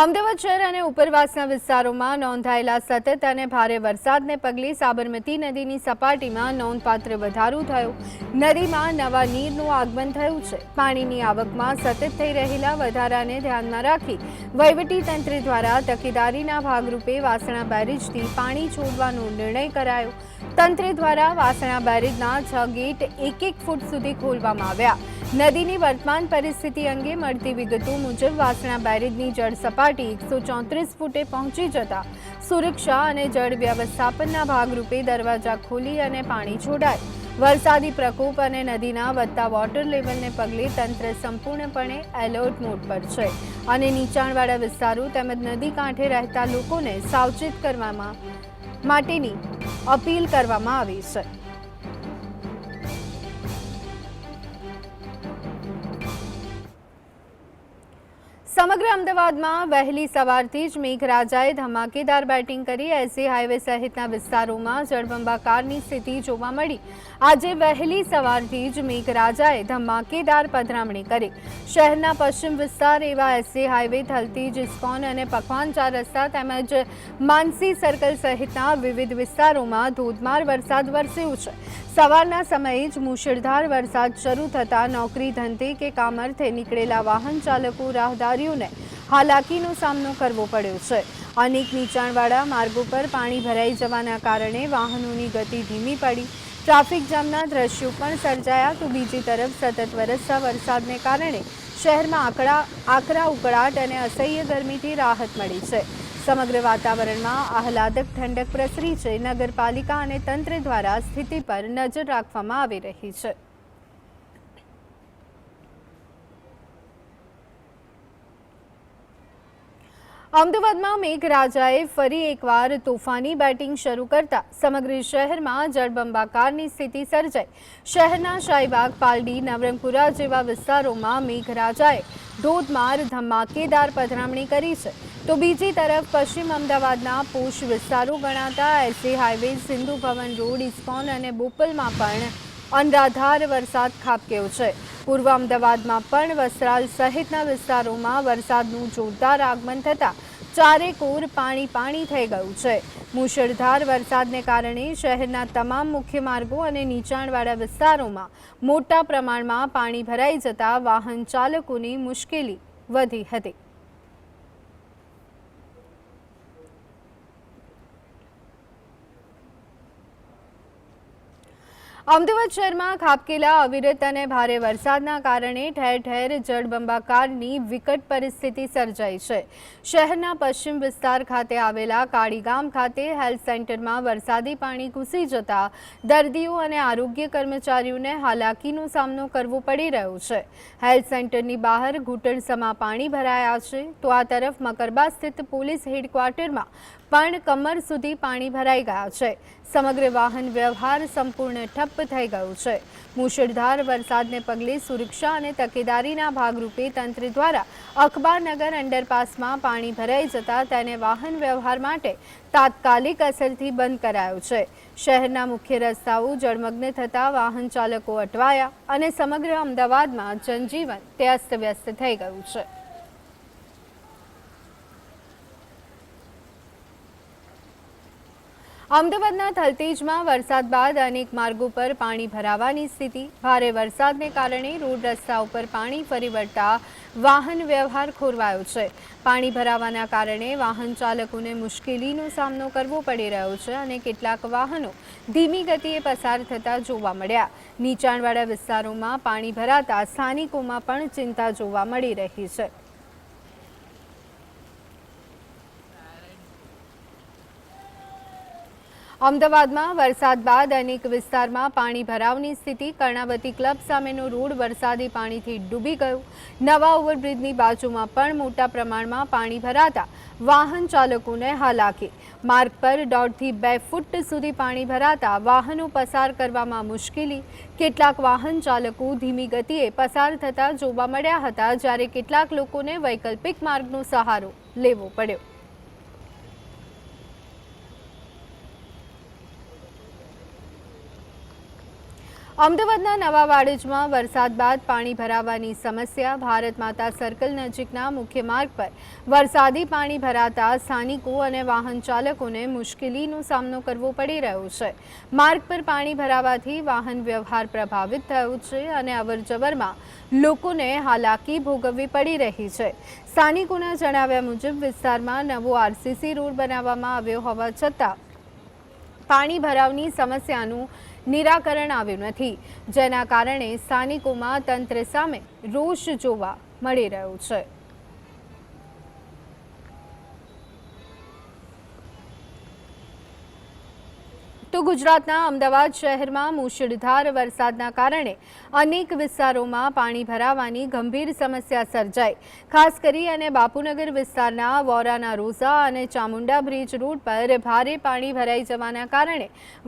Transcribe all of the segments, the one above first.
અમદાવાદ શહેર અને ઉપરવાસના વિસ્તારોમાં નોંધાયેલા સતત અને ભારે વરસાદને પગલે સાબરમતી નદીની સપાટીમાં નોંધપાત્ર વધારો થયો. નદીમાં નવા નીરનું આગમન થયું છે. પાણીની આવકમાં સતત થઈ રહેલા વધારાને ધ્યાનમાં રાખી વહીવટીતંત્ર દ્વારા તકેદારીના ભાગરૂપે વાસણા બેરેજથી પાણી છોડવાનો નિર્ણય કરાયો. તંત્ર દ્વારા વાસણા બેરેજના 6 ગેટ 1-1 ફૂટ સુધી ખોલવામાં આવ્યા. નદીની વર્તમાન પરિસ્થિતિ અંગે મળતી વિગતો મુજબ વાસણા બેરેજની જળ સપાટી 134 ફૂટે પહોંચી જતા સુરક્ષા અને જળ વ્યવસ્થાપનના ભાગરૂપે દરવાજા ખોલી અને પાણી છોડાય. વરસાદી પ્રકોપ અને નદીના વધતા વોટર લેવલને પગલે તંત્ર સંપૂર્ણપણે એલર્ટ મોડ પર છે અને નીચાણવાળા વિસ્તારો તેમજ નદી કાંઠે રહેતા લોકોને સાવચેત કરવામાં માટેની અપીલ કરવામાં આવી છે. સમગ્ર અમદાવાદમાં વહેલી સવારથી જ મેઘરાજાએ ધમાકેદાર બેટિંગ કરી એસજી હાઈવે સહિતના વિસ્તારોમાં જળબંબાકારની સ્થિતિ જોવા મળી. આજે વહેલી સવારથી જ મેઘરાજાએ ધમાકેદાર પધરામણી કરી. શહેરના પશ્ચિમ વિસ્તાર એવા એસજી હાઈવે થલતીજ ઇસ્કોન અને પકવાન 4 રસ્તા તેમજ માનસી સર્કલ સહિતના વિવિધ વિસ્તારોમાં ધોધમાર વરસાદ વરસ્યો છે. સવારના સમયે જ મુશળધાર વરસાદ શરૂ થતાં નોકરી ધંધે કે કામ અર્થે નીકળેલા વાહન ચાલકો રાહદારીઓને હાલાકીનો સામનો કરવો પડ્યો છે. અનેક નીચાણવાળા માર્ગો પર પાણી ભરાઈ જવાના કારણે વાહનોની ગતિ ધીમી પડી. ટ્રાફિક જામના દ્રશ્યો પણ સર્જાયા તો બીજી તરફ સતત વરસતા વરસાદને કારણે શહેરમાં આકરા ઉકળાટ અને અસહ્ય ગરમીથી રાહત મળી છે. સમગ્ર વાતાવરણમાં આહલાદક ઠંડક પ્રસરી છે. નગરપાલિકા અને તંત્ર દ્વારા સ્થિતિ પર નજર રાખવામાં આવી રહી છે. અમદાવાદમાં મેઘરાજાએ ફરી એકવાર તોફાની બેટિંગ શરૂ કરતા સમગ્ર શહેરમાં જળબંબાકારની સ્થિતિ સર્જાઈ. શહેરના શાહીબાગ, પાલડી, નવરંગપુરા જેવા વિસ્તારોમાં મેઘરાજાએ ધોધમાર ધમાકેદાર પધરામણી કરી છે. તો બીજી તરફ પશ્ચિમ અમદાવાદના પોશ વિસ્તારો ગણાતા SG highway, Sindhu Bhavan road, ISKCON અને બોપલમાં પણ અનરાધાર વરસાદ ખાબક્યો છે. પૂર્વ અમદાવાદમાં પણ વસ્ત્રાલ સહિતના વિસ્તારોમાં વરસાદનું જોરદાર આગમન થતાં ચારેકોર પાણી થઈ ગયું છે. મુશળધાર વરસાદને કારણે શહેરના તમામ મુખ્ય માર્ગો અને નીચાણવાળા વિસ્તારોમાં મોટા પ્રમાણમાં પાણી ભરાઈ જતા વાહન ચાલકોની મુશ્કેલી વધી હતી. અમદાવાદ શહેરમાં ખાબકેલા અવિરત અને ભારે વરસાદના કારણે ઠેર ઠેર જળબંબાકારની વિકટ પરિસ્થિતિ સર્જાઈ છે. શહેરના પશ્ચિમ વિસ્તાર ખાતે આવેલા કાળીગામ ખાતે હેલ્થ સેન્ટરમાં વરસાદી પાણી ઘૂસી જતા દર્દીઓ અને આરોગ્ય કર્મચારીઓને હાલાકીનો સામનો કરવો પડી રહ્યો છે. હેલ્થ સેન્ટરની બહાર ઘૂંટણસમા પાણી ભરાયા છે તો આ તરફ મકરબા સ્થિત પોલીસ હેડક્વાર્ટરમાં પણ કમર સુધી પાણી ભરાઈ ગયા છે. સમગ્ર વાહન વ્યવહાર સંપૂર્ણ ઠપ્પ થઈ ગયો છે. મુશળધાર વરસાદને પગલે સુરક્ષા અને તકેદારીના ભાગરૂપે તંત્ર દ્વારા અખબારનગર અંડરપાસમાં પાણી ભરાઈ જતા તેને વાહન વ્યવહાર માટે તાત્કાલિક અસરથી બંધ કરાયો છે. શહેરના મુખ્ય રસ્તાઓ જળમગ્ન થતાં વાહન ચાલકો અટવાયા અને સમગ્ર અમદાવાદમાં જનજીવન તે અસ્તવ્યસ્ત થઈ ગયું છે. અમદાવાદના થલતેજમાં વરસાદ બાદ અનેક માર્ગો પર પાણી ભરાવાની સ્થિતિ. ભારે વરસાદને કારણે રોડ રસ્તા ઉપર પાણી ફરી વળતા વાહન વ્યવહાર ખોરવાયો છે. પાણી ભરાવાના કારણે વાહન ચાલકોને મુશ્કેલીનો સામનો કરવો પડી રહ્યો છે અને કેટલાક વાહનો ધીમી ગતિએ પસાર થતા જોવા મળ્યા. નીચાણવાળા વિસ્તારોમાં પાણી ભરાતા સ્થાનિકોમાં પણ ચિંતા જોવા મળી રહી છે. અમદાવાદમાં વરસાદ બાદ અનેક વિસ્તારમાં પાણી ભરાવની સ્થિતિ. કર્ણાવતી ક્લબ સામેનો રોડ વરસાદી પાણીથી ડૂબી ગયો. નવા ઓવરબ્રિજની બાજુમાં પણ મોટા પ્રમાણમાં પાણી ભરાતા વાહન ચાલકોને હાલાકી. માર્ગ પર 1.5 થી 2 ફૂટ સુધી પાણી ભરાતા વાહનો પસાર કરવામાં મુશ્કેલી. કેટલાક વાહન ચાલકો ધીમી ગતિએ પસાર થતા જોવા મળ્યા હતા જ્યારે કેટલાક લોકોને વૈકલ્પિક માર્ગનો સહારો લેવો પડ્યો. અમદાવાદના નવા વાડજમાં વરસાદ બાદ પાણી ભરાવાની સમસ્યા. ભારત માતા સર્કલ નજીકના મુખ્ય માર્ગ પર વરસાદી પાણી ભરાતા સ્થાનિકો અને વાહન ચાલકોને મુશ્કેલીનો સામનો કરવો પડી રહ્યો છે. માર્ગ પર પાણી ભરાવાથી વાહન વ્યવહાર પ્રભાવિત થયો છે અને અવરજવરમાં લોકોને હાલાકી ભોગવવી પડી રહી છે. સ્થાનિકોના જણાવ્યા મુજબ વિસ્તારમાં નવો આરસીસી રોડ બનાવવામાં આવ્યો હોવા છતાં પાણી ભરાવની સમસ્યાનું નિરાકરણ આવ્યું નથી, જેના કારણે સ્થાનિકોમાં તંત્ર સામે રોષ જોવા મળી રહ્યો છે. તો ગુજરાતના અમદાવાદ શહેરમાં મુશળધાર વરસાદના કારણે અનેક વિસ્તારોમાં પાણી ભરાવાની ગંભીર સમસ્યા સર્જાઈ. ખાસ કરી અને બાપુનગર વિસ્તારના વોરાના રોઝા અને ચામુંડા બ્રિજ રોડ પર ભારે પાણી ભરાઈ જવાના કારણે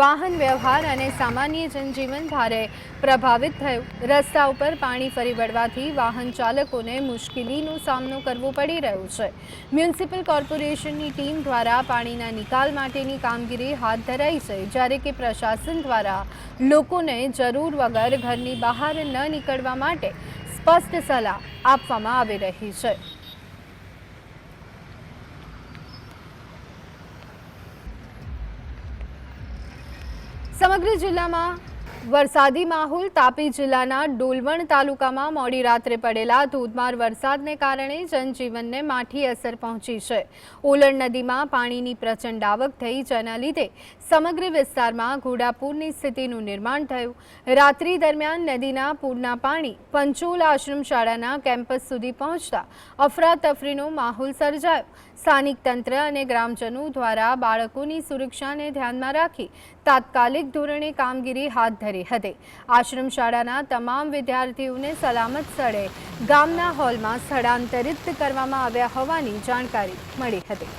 વાહન વ્યવહાર અને સામાન્ય જનજીવન ભારે પ્રભાવિત થયું. રસ્તા ઉપર પાણી ફરી વળવાથી વાહન ચાલકોને મુશ્કેલીનો સામનો કરવો પડી રહ્યો છે. મ્યુનિસિપલ કોર્પોરેશનની ટીમ દ્વારા પાણીના નિકાલ માટેની કામગીરી હાથ ધરાઈ છે, જ્યારે કે પ્રશાસન દ્વારા લોકોને જરૂર વગર ઘરની બહાર ન નીકળવા માટે સ્પષ્ટ સલાહ આપવામાં આવી રહી છે. સમગ્ર જિલ્લામાં વરસાદી માહોલ. તાપી જિલ્લાના ડોલવણ તાલુકામાં મોડી રાત્રે પડેલા ધોધમાર વરસાદને કારણે જનજીવનને માઠી અસર પહોંચી છે. ઓલણ નદીમાં પાણીની પ્રચંડ આવક થઈ, જેના લીધે સમગ્ર વિસ્તારમાં ઘોડાપૂરની સ્થિતિનું નિર્માણ થયું. રાત્રિ દરમિયાન નદીના પૂરના પાણી પંચોલ આશ્રમ શાળાના કેમ્પસ સુધી પહોંચતા અફરાતફરીનો માહોલ સર્જાયો. સ્થાનિક તંત્ર અને ગ્રામજનો દ્વારા બાળકોની સુરક્ષાને ધ્યાનમાં રાખી તાત્કાલિક ધોરણે કામગીરી હાથ ધરી હતી. આશ્રમ શાળાના તમામ વિદ્યાર્થીઓને સલામત સ્થળે ગામના હોલમાં સ્થળાંતરિત કરવામાં આવ્યા હોવાની જાણકારી મળી હતી.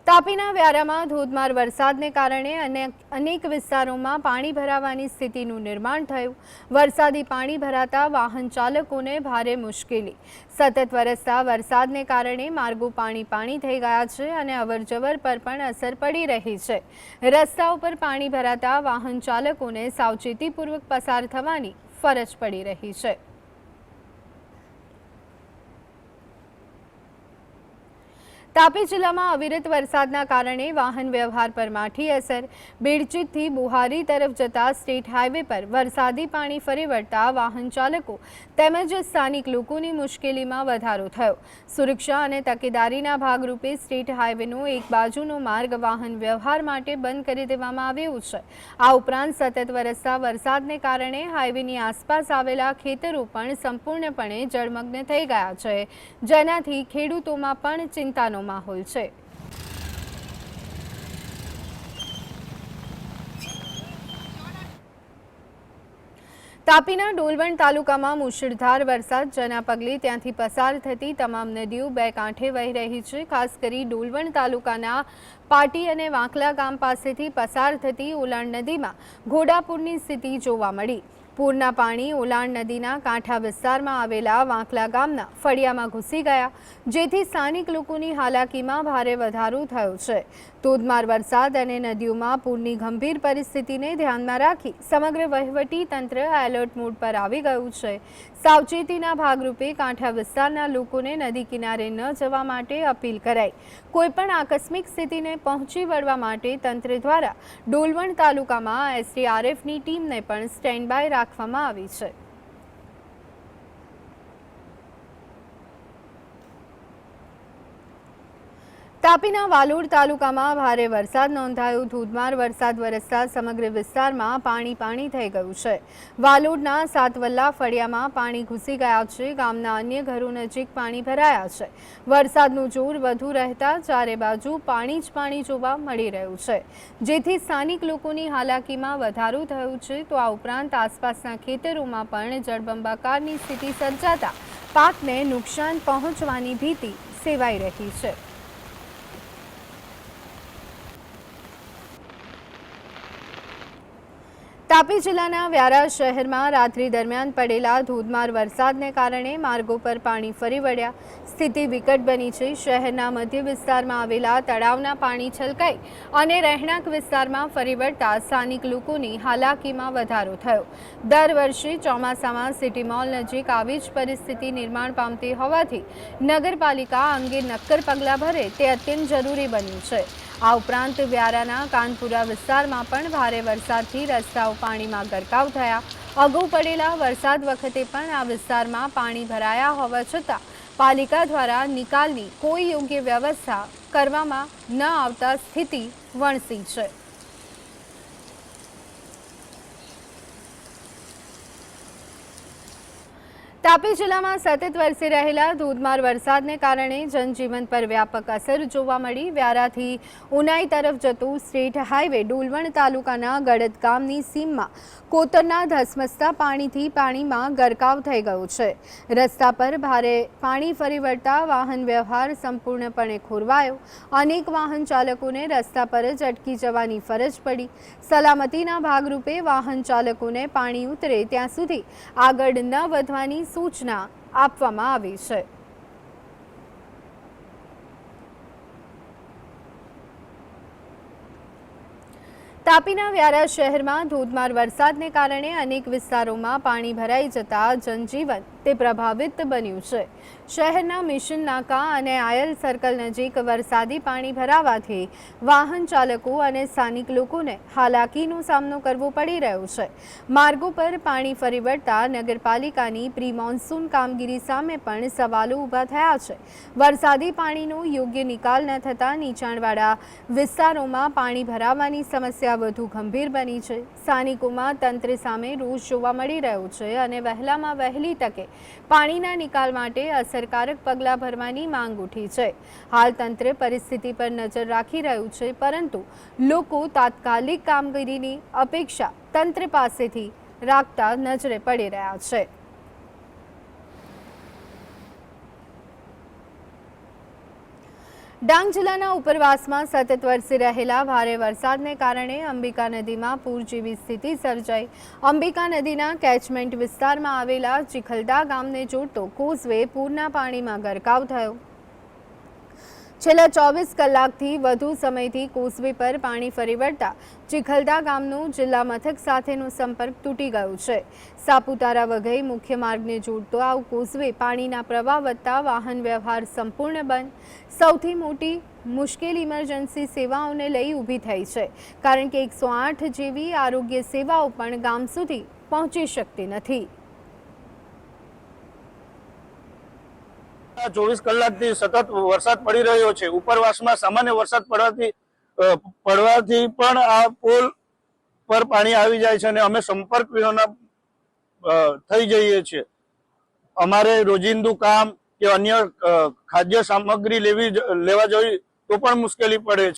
તાપીના વ્યારામાં ધોધમાર વરસાદને કારણે અનેક વિસ્તારોમાં પાણી ભરાવાની સ્થિતિનું નિર્માણ થયું. વરસાદી પાણી ભરાતા વાહન ચાલકોને ભારે મુશ્કેલી. સતત વરસતા વરસાદને કારણે માર્ગો પાણી થઈ ગયા છે અને અવરજવર પર પણ અસર પડી રહી છે. રસ્તા ઉપર પાણી ભરાતા વાહન ચાલકોને સાવચેતીપૂર્વક પસાર થવાની ફરજ પડી રહી છે. તાપી જિલ્લામાં અવિરત વરસાદના કારણે વાહન વ્યવહાર પર માઠી અસર. બેડચીતથી બુહારી તરફ જતા સ્ટેટ હાઈવે પર વરસાદી પાણી ફરી વળતા વાહન ચાલકો તેમજ સ્થાનિક લોકોની મુશ્કેલીમાં વધારો થયો. સુરક્ષા અને તકેદારીના ભાગરૂપે સ્ટેટ હાઈવેનો એક બાજુનો માર્ગ વાહન વ્યવહાર માટે બંધ કરી દેવામાં આવ્યો છે. આ ઉપરાંત સતત વરસતા વરસાદને કારણે હાઈવેની આસપાસ આવેલા ખેતરો પણ સંપૂર્ણપણે જળમગ્ન થઈ ગયા છે, જેનાથી ખેડૂતોમાં પણ ચિંતાનો માહોલ છે. તાપીના ડોલવણ તાલુકામાં મુશળધાર વરસાદ, જેના પગલે ત્યાંથી પસાર થતી તમામ નદીઓ બે કાંઠે વહી રહી છે. ખાસ કરી ડોલવણ તાલુકાના પાટી અને વાંકલા ગામ પાસેથી પસાર થતી ઓલાણ નદીમાં ઘોડાપૂરની સ્થિતિ જોવા મળી. પૂરના પાણી ઓલાણ નદીના કાંઠા વિસ્તારમાં આવેલા વાંકલા ગામના ફળિયામાં ઘૂસી ગયા, જેથી સ્થાનિક લોકોની હાલાકીમાં ભારે વધારો થયો છે. ધોધમાર વરસાદ અને નદીઓમાં પૂરની ગંભીર પરિસ્થિતિને ધ્યાનમાં રાખી સમગ્ર વહીવટી તંત્ર એલર્ટ મોડ પર આવી ગયું છે. સાવચેતીના ભાગરૂપે કાંઠા વિસ્તારના લોકોને નદી કિનારે ન જવા માટે અપીલ કરાઈ. કોઈપણ આકસ્મિક સ્થિતિને પહોંચી વળવા માટે તંત્ર દ્વારા ડોલવણ તાલુકામાં એસડીઆરએફની ટીમને પણ સ્ટેન્ડ બાય રાખવામાં આવી છે. તાપીના વાલોડ તાલુકામાં ભારે વરસાદ નોંધાયો. ધોધમાર વરસાદ વરસતા સમગ્ર વિસ્તારમાં પાણી થઈ ગયું છે. વાલોડના સાતવલ્લા ફળિયામાં પાણી ઘૂસી ગયા છે. ગામના અન્ય ઘરો નજીક પાણી ભરાયા છે. વરસાદનું જોર વધુ રહેતા ચારે બાજુ પાણી જ પાણી જોવા મળી રહ્યું છે, જેથી સ્થાનિક લોકોની હાલાકીમાં વધારો થયો છે. તો આ ઉપરાંત આસપાસના ખેતરોમાં પણ જળબંબાકારની સ્થિતિ સર્જાતા પાકને નુકસાન પહોંચવાની ભીતિ સેવાઈ રહી છે. તાપી જિલ્લાના વ્યારા શહેરમાં રાત્રિ દરમિયાન પડેલા ધોધમાર વરસાદને કારણે માર્ગો પર પાણી ફરી વળ્યા. સ્થિતિ વિકટ બની છે। શહેરના મધ્ય વિસ્તારમાં આવેલા તળાવના પાણી છલકાઈ અને રહેણાંક વિસ્તારમાં ફરી વળતા સ્થાનિક લોકોની હાલાકીમાં વધારો થયો। દર વર્ષે ચોમાસામાં સિટી મોલ નજીક આવી જ પરિસ્થિતિ નિર્માણ પામતી હોવાથી નગરપાલિકા અંગે નક્કર પગલાં ભરે તે અત્યંત જરૂરી બન્યું છે। આ ઉપરાંત વ્યારાના કાનપુરા વિસ્તારમાં પણ ભારે વરસાદથી રસ્તાઓ પાણીમાં ગરકાવ થયા। અગાઉ પડેલા વરસાદ વખતે પણ આ વિસ્તારમાં પાણી ભરાયા હોવા છતાં પાલિકા દ્વારા નિકાલની કોઈ યોગ્ય વ્યવસ્થા કરવામાં ન આવતા સ્થિતિ વણસી છે। તાપી જિલ્લામાં સતત વરસી રહેલા ધોધમાર વરસાદને કારણે જનજીવન પર વ્યાપક અસર જોવા મળી। વ્યારાથી ઉનાઈ તરફ જતો સ્ટેટ હાઈવે ડોલવણ તાલુકાના ગળદ ગામની સીમમાં કોતરના ધસમસતા પાણીમાં ગરકાવ થઈ ગયો છે। રસ્તા પર ભારે પાણી ફરી વળતા વાહન વ્યવહાર સંપૂર્ણપણે ખોરવાયો। અનેક વાહન ચાલકોને રસ્તા પર જ અટકી જવાની ફરજ પડી। સલામતીના ભાગરૂપે વાહન ચાલકોને પાણી ઉતરે ત્યાં સુધી આગળ ન વધવાની સૂચના આપવામાં આવી છે। તાપીના વ્યારા શહેરમાં ધોધમાર વરસાદને કારણે અનેક વિસ્તારોમાં પાણી ભરાઈ જતા જનજીવન તે પ્રભાવિત બન્યું છે। શહેરના મિશન નાકા અને આયલ સર્કલ નજીક વરસાદી પાણી ભરાવાથી વાહન ચાલકો અને સ્થાનિક લોકોને હાલાકીનો સામનો કરવો પડી રહ્યો છે। માર્ગો પર પાણી ફરી વળતા નગરપાલિકાની પ્રી મોન્સૂન કામગીરી સામે પણ સવાલો ઊભા થયા છે। વરસાદી પાણીનો યોગ્ય નિકાલ ન થતાં નીચાણવાળા વિસ્તારોમાં પાણી ભરાવાની સમસ્યા વધુ ગંભીર બની છે। સ્થાનિકોમાં તંત્ર સામે રોષ જોવા મળી રહ્યો છે અને વહેલામાં વહેલી તકે પાણીના નિકાલ માટે અસરકારક પગલાં ભરવાની માંગ ઉઠી છે। હાલ તંત્ર પરિસ્થિતિ પર નજર રાખી રહ્યું છે, પરંતુ લોકો તાત્કાલિક કામગીરીની અપેક્ષા તંત્ર પાસેથી રાખતા નજરે પડી રહ્યા છે। ડાંગ જિલ્લાના ઉપરવાસમાં સતત વરસી રહેલા ભારે વરસાદને કારણે અંબિકા નદીમાં પૂર જેવી સ્થિતિ સર્જાઈ। અંબિકા નદીના કેચમેન્ટ વિસ્તારમાં આવેલા ચિખલદા ગામને જોડતો કોઝવે પૂરના પાણીમાં ગરકાવ થયો। છેલ્લા 24 કલાકથી વધુ સમયથી કોઝવે પર પાણી ફરી વળતા ચિખલદા ગામનો જિલ્લા મથક સાથેનો સંપર્ક તૂટી ગયો છે। સાપુતારા વઘઈ મુખ્ય માર્ગને જોડતો આ કોઝવે પાણીના પ્રવાહ વધતા વાહન વ્યવહાર સંપૂર્ણ બંધ। સૌથી મોટી મુશ્કેલ ઇમરજન્સી સેવાઓને લઈ ઊભી થઈ છે, કારણ કે 108 જેવી આરોગ્ય સેવાઓ પણ ગામ સુધી પહોંચી શકતી નથી। 24 કલાકથી સતત વરસાદ પડી રહ્યો છે। ઉપરવાસમાં સામાન્ય વરસાદ પડવાથી પણ આ પુલ પર પાણી આવી જાય છે અને અમે સંપર્ક વિહોણા થઈ જઈએ છીએ। અમારે રોજિંદુ કામ કે અન્ય ખાદ્ય સામગ્રી લેવા જવી તો પણ મુશ્કેલી પડે છે।